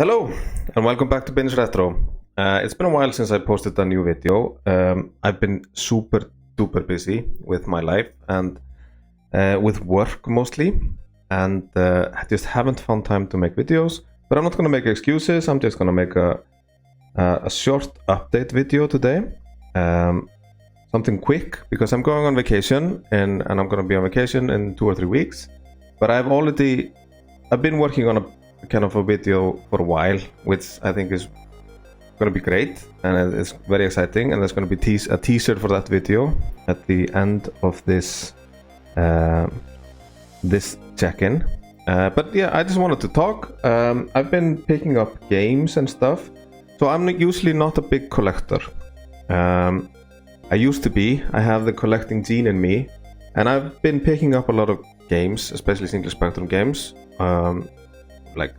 Hello and welcome back to Binni's Retro. It's been a while since I posted a new video. I've been super duper busy with my life and with work mostly, and I just haven't found time to make videos. But I'm not going to make excuses. I'm just going to make a short update video today. Something quick because I'm going on vacation and I'm going to be on vacation in 2 or 3 weeks. But I've been working on a kind of a video for a while, which I think is going to be great and it's very exciting, and there's going to be a teaser for that video at the end of this this check-in. But yeah, I just wanted to talk. I've been picking up games and stuff, so I'm usually not a big collector. I used to be. I have the collecting gene in me, and I've been picking up a lot of games, especially single spectrum games, like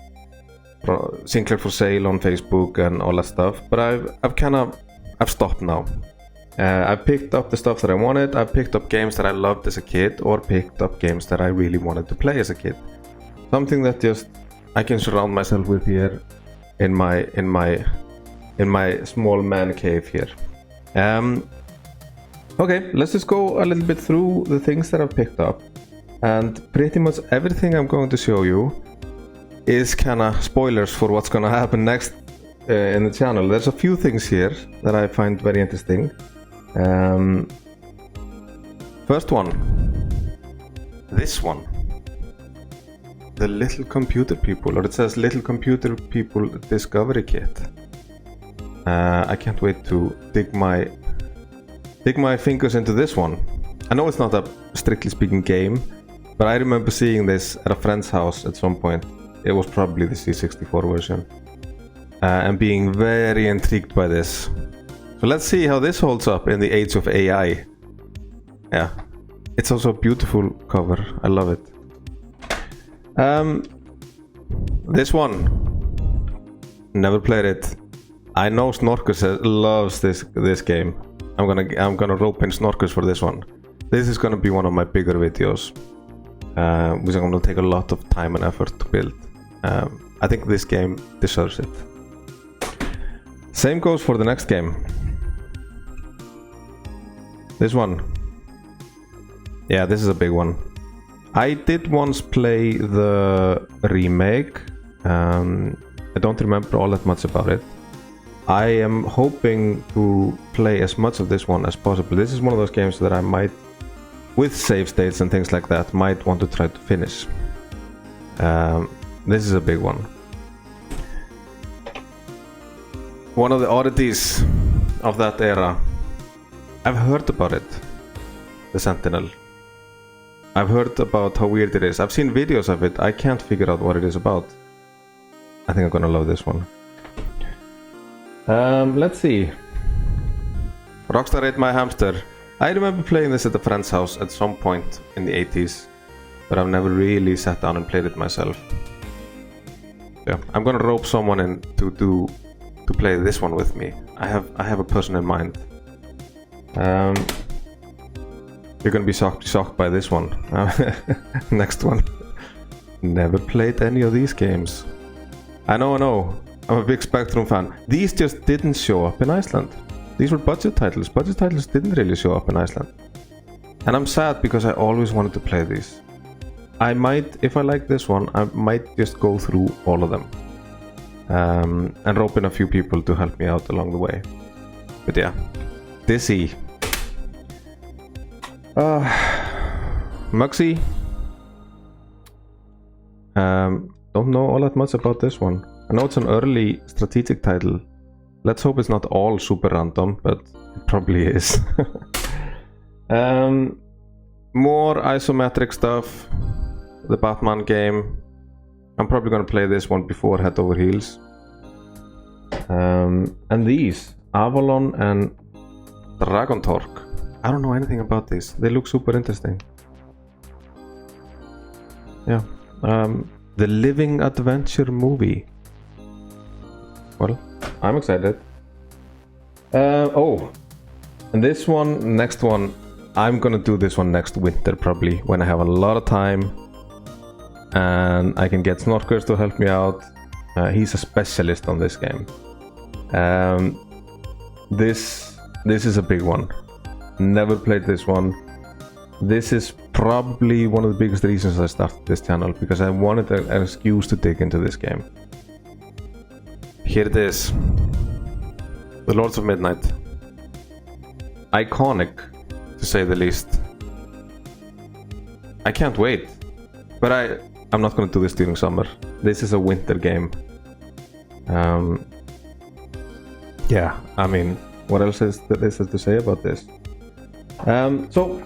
Sinclair for sale on Facebook and all that stuff. But I've stopped now. I've picked up the stuff that I wanted. I've picked up games that I loved as a kid, or picked up games that I really wanted to play as a kid. Something that just I can surround myself with here in my small man cave here. Okay, let's just go a little bit through the things that I've picked up, and pretty much everything I'm going to show you is kinda spoilers for what's gonna happen next in the channel. There's a few things here that I find very interesting. First one, this one, the Little Computer People, or it says Little Computer People Discovery Kit. I can't wait to dig my fingers into this one. I know it's not a strictly speaking game, but I remember seeing this at a friend's house at some point. It was probably the C64 version, and being very intrigued by this. So let's see how this holds up in the age of AI. Yeah, it's also a beautiful cover. I love it. This one, never played it. I know Snorkers loves this game. I'm gonna rope in Snorkers for this one. This is gonna be one of my bigger videos, which I'm gonna take a lot of time and effort to build. I think this game deserves it. Same goes for the next game. This one. Yeah, this is a big one. I did once play the remake. I don't remember all that much about it. I am hoping to play as much of this one as possible. This is one of those games that I might, with save states and things like that, might want to try to finish. This is a big one. One of the oddities of that era. I've heard about it. The Sentinel. I've heard about how weird it is. I've seen videos of it. I can't figure out what it is about. I think I'm gonna love this one. Let's see. Rockstar Ate My Hamster. I remember playing this at a friend's house at some point in the 80s, but I've never really sat down and played it myself. Yeah, I'm gonna rope someone in to play this one with me. I have a person in mind. You're gonna be shocked by this one. Next one. Never played any of these games. I know. I'm a big Spectrum fan. These just didn't show up in Iceland. These were budget titles. Budget titles didn't really show up in Iceland. And I'm sad because I always wanted to play these. I might, if I like this one, I might just go through all of them. And rope in a few people to help me out along the way. But yeah, Dizzy. Mugsy. Don't know all that much about this one. I know it's an early strategic title. Let's hope it's not all super random, but it probably is. More isometric stuff. The Batman game. I'm probably gonna play this one before Head Over Heels. And these, Avalon and Dragon Torque. I don't know anything about these. They look super interesting. Yeah. The Living Adventure movie. Well, I'm excited. Oh, and this one, next one, I'm gonna do this one next winter probably, when I have a lot of time and I can get Snorkers to help me out He's a specialist on this game. This is a big one. Never played this one. This is probably one of the biggest reasons I started this channel, because I wanted an excuse to dig into this game. Here it is. The Lords of Midnight. Iconic, to say the least. I can't wait. But I'm not gonna do this during summer. This is a winter game. Yeah, I mean, what else is there to say about this? So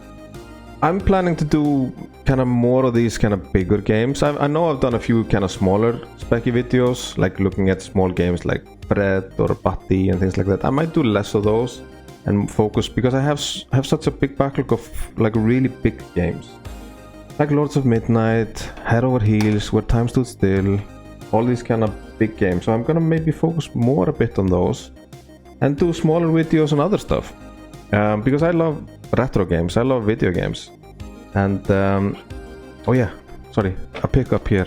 I'm planning to do kind of more of these kind of bigger games. I know I've done a few kind of smaller specky videos, like looking at small games like Bread or Buddy and things like that. I might do less of those and focus, because I have such a big backlog of like really big games, like Lords of Midnight, Head Over Heels, Where Time Stood Still, all these kind of big games. So I'm gonna maybe focus more a bit on those and do smaller videos on other stuff, because I love retro games, I love video games. And oh yeah, sorry, a pickup here.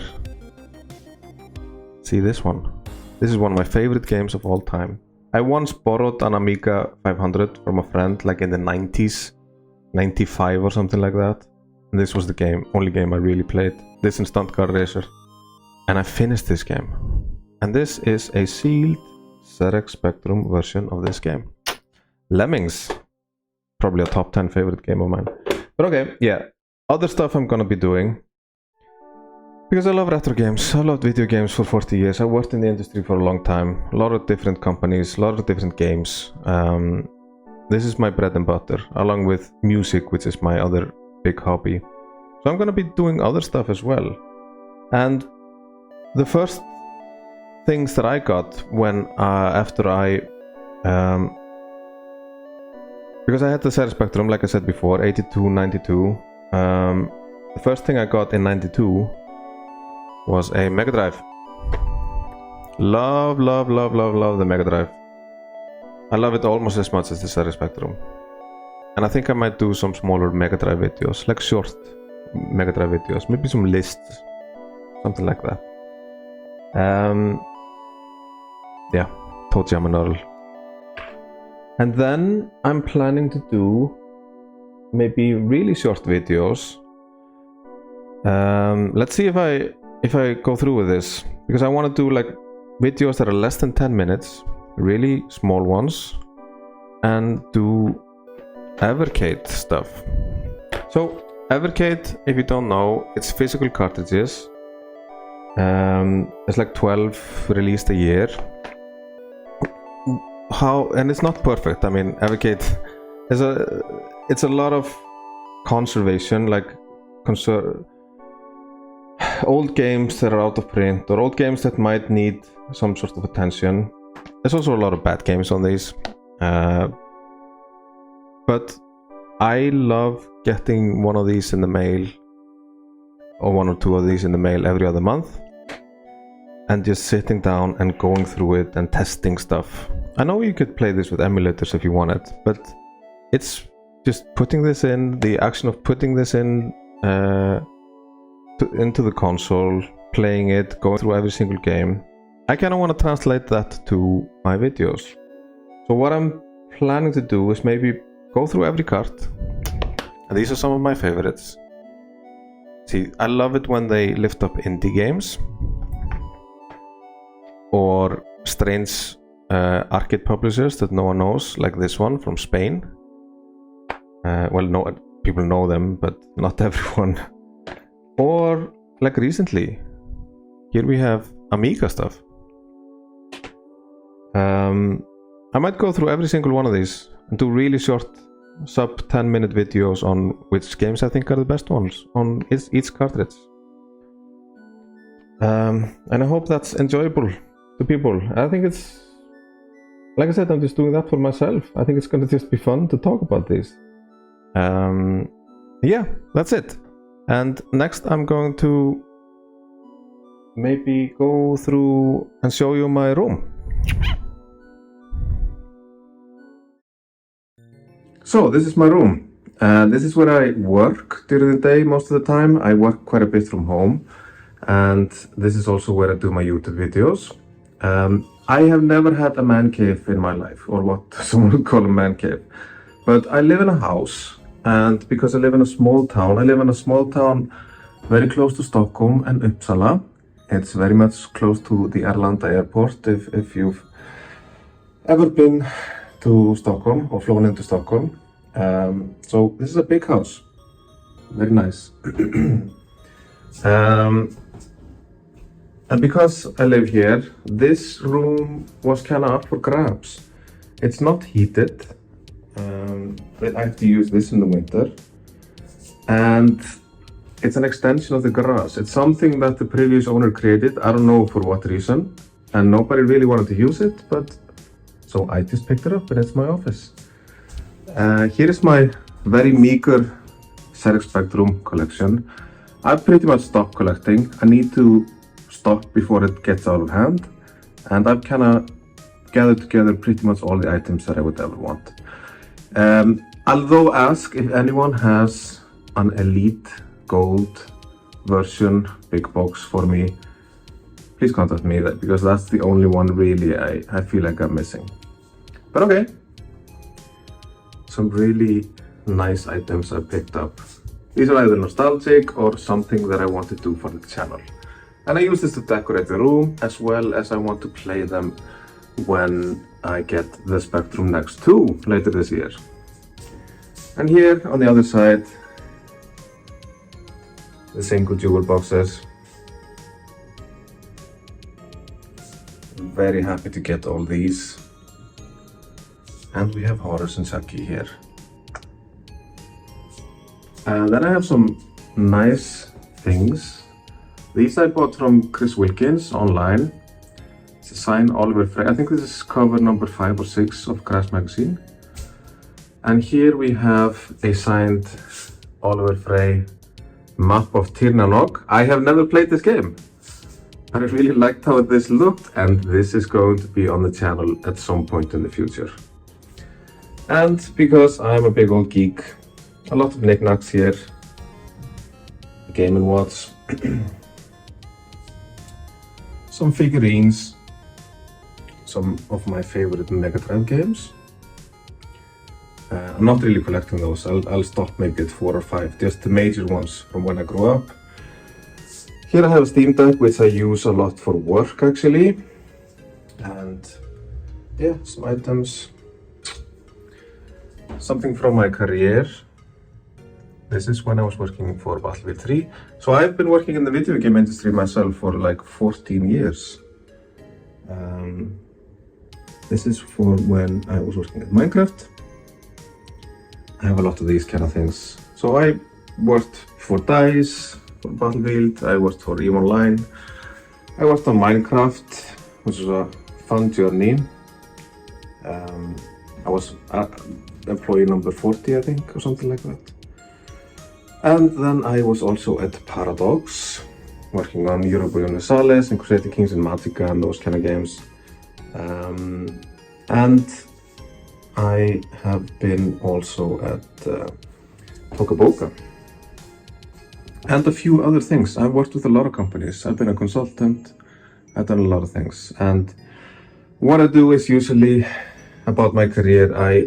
See this one? This is one of my favorite games of all time. I once borrowed an Amiga 500 from a friend, like in the 90s, 95 or something like that. And this was the only game I really played. This and Stunt Car Racer. And I finished this game. And this is a sealed ZX Spectrum version of this game. Lemmings. Probably a top 10 favorite game of mine. But okay, yeah. Other stuff I'm gonna be doing, because I love retro games. I loved video games for 40 years. I worked in the industry for a long time. A lot of different companies, a lot of different games. This is my bread and butter, along with music, which is my other big hobby. So I'm gonna be doing other stuff as well. And the first things that I got when after I because I had the ZX Spectrum, like I said before, 82, 92. The first thing I got in 92 was a Mega Drive. Love the Mega Drive. I love it almost as much as the ZX Spectrum. And I think I might do some smaller Mega Drive videos, like short Mega Drive videos, maybe some lists, something like that. Yeah, Toe Jam and Earl. And then I'm planning to do maybe really short videos. Let's see if I go through with this, because I want to do like videos that are less than 10 minutes, really small ones, and do Evercade stuff. So Evercade, if you don't know, it's physical cartridges. It's like 12 released a year. And it's not perfect. I mean, Evercade is it's a lot of conservation, like old games that are out of print, or old games that might need some sort of attention. There's also a lot of bad games on these, but I love getting one of these in the mail, or one or two of these in the mail every other month, and just sitting down and going through it and testing stuff. I know you could play this with emulators if you wanted, but it's just putting this in, the action of putting this in into the console, playing it, going through every single game. I kind of want to translate that to my videos. So what I'm planning to do is maybe go through every cart. And these are some of my favorites. See, I love it when they lift up indie games or strange arcade publishers that no one knows, like this one from Spain. Well, no, people know them, but not everyone. Or like recently, here we have Amiga stuff. I might go through every single one of these and do really short sub 10-minute videos on which games I think are the best ones on each cartridge. And I hope that's enjoyable to people. I think it's, like I said, I'm just doing that for myself. I think it's gonna just be fun to talk about this. Yeah, that's it. And next I'm going to maybe go through and show you my room. So this is my room. This is where I work during the day most of the time. I work quite a bit from home. And this is also where I do my YouTube videos. I have never had a man cave in my life, or what someone would call a man cave. But I live in a house, and because I live in a small town, very close to Stockholm and Uppsala. It's very much close to the Arlanda airport, if you've ever been to Stockholm or flown into Stockholm. So this is a big house, very nice. And because I live here, this room was kind of up for grabs. It's not heated, but I have to use this in the winter. And it's an extension of the garage. It's something that the previous owner created, I don't know for what reason, and nobody really wanted to use it, but so I just picked it up and it's my office. Here is my very meager ZX Spectrum collection. I've pretty much stopped collecting. I need to stop before it gets out of hand, and I've kind of gathered together pretty much all the items that I would ever want. Although ask if anyone has an elite gold version big box for me, please contact me, because that's the only one really I feel like I'm missing. But okay, some really nice items I picked up. These are either nostalgic or something that I want to do for the channel. And I use this to decorate the room, as well as I want to play them when I get the Spectrum Next 2 later this year. And here on the other side, the single jewel boxes. Very happy to get all these. And we have Horus and Chucky here. And then I have some nice things. These I bought from Chris Wilkins online. It's a signed Oliver Frey. I think this is cover number 5 or 6 of Crash magazine. And here we have a signed Oliver Frey map of Tir na nog. I have never played this game, but I really liked how this looked, and this is going to be on the channel at some point in the future. And because I'm a big old geek, a lot of knickknacks here. Game & Watch. Some figurines. Some of my favorite Mega Drive games. I'm not really collecting those. I'll stop maybe at 4 or 5, just the major ones from when I grew up. Here I have a Steam Deck, which I use a lot for work actually. And yeah, some items. Something from my career. This is when I was working for Battlefield 3. So I've been working in the video game industry myself for like 14 years. This is for when I was working at Minecraft. I have a lot of these kind of things. So I worked for DICE, for Battlefield, I worked for EVE Online. I worked on Minecraft, which was a fun journey. I was employee number 40, I think, or something like that. And then I was also at Paradox, working on Europa Universalis and Crusader Kings and Magicka and those kind of games. And I have been also at Toca Boca and a few other things. I've worked with a lot of companies. I've been a consultant. I've done a lot of things. And what I do is usually about my career, I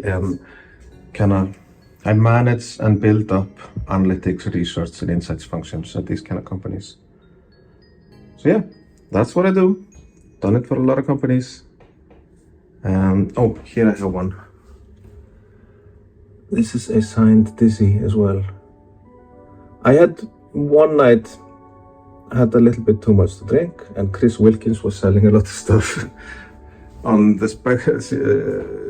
manage and build up analytics, research, and insights functions at these kind of companies. So yeah, that's what I do. Done it for a lot of companies. Oh, here I have one. This is a signed Dizzy as well. I had one night, had a little bit too much to drink, and Chris Wilkins was selling a lot of stuff on the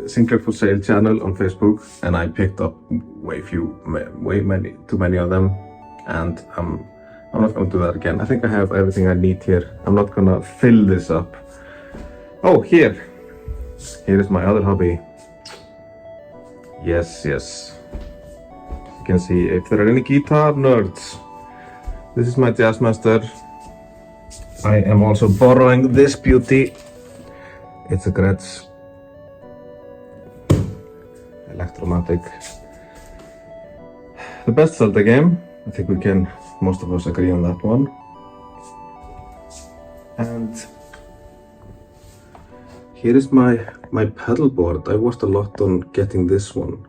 Sinclair for Sale channel on Facebook, and I picked up too many of them, and I'm not going to do that again. I think I have everything I need here. I'm not gonna fill this up. Oh, here is my other hobby. Yes. You can see if there are any guitar nerds. This is my Jazzmaster. I am also borrowing this beauty. It's a Gretsch Electromatic. The best Zelda game. I think most of us agree on that one. And here is my pedal board. I worked a lot on getting this one.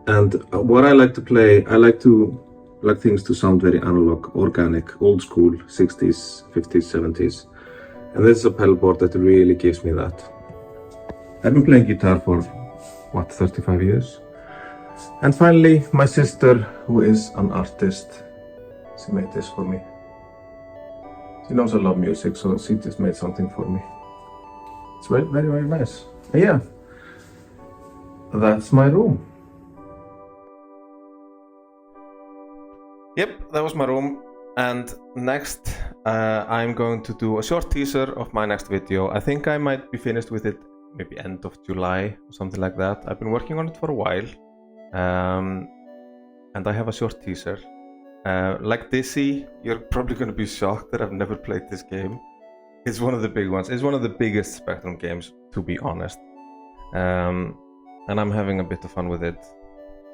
And what I like to play, I like things to sound very analog, organic, old school, 60s, 50s, 70s. And this is a pedal board that really gives me that. I've been playing guitar for, what, 35 years? And finally, my sister, who is an artist, she made this for me. She knows I love music, so she just made something for me. It's very, very, very nice. And yeah, that's my room. Yep, that was my room. And next, I'm going to do a short teaser of my next video. I think I might be finished with it maybe end of July or something like that. I've been working on it for a while. And I have a short teaser. Like Dizzy, you're probably going to be shocked that I've never played this game. It's one of the big ones. It's one of the biggest Spectrum games, to be honest. And I'm having a bit of fun with it.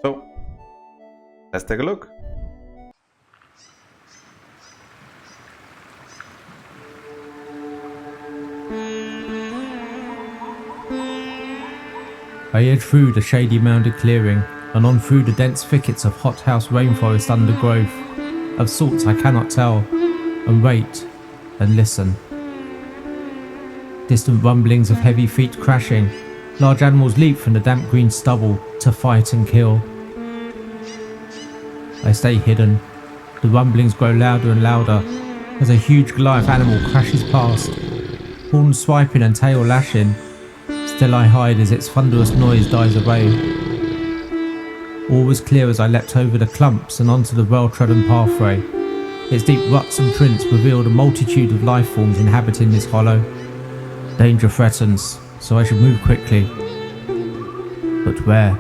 So, let's take a look. I edge through the shady mounded clearing, and on through the dense thickets of hothouse rainforest undergrowth, of sorts I cannot tell, and wait, and listen. Distant rumblings of heavy feet crashing, large animals leap from the damp green stubble to fight and kill. I stay hidden, the rumblings grow louder and louder, as a huge Goliath animal crashes past, horns swiping and tail lashing. Still I hide as its thunderous noise dies away. All was clear as I leapt over the clumps and onto the well-trodden pathway. Its deep ruts and prints revealed a multitude of life forms inhabiting this hollow. Danger threatens, so I should move quickly. But where?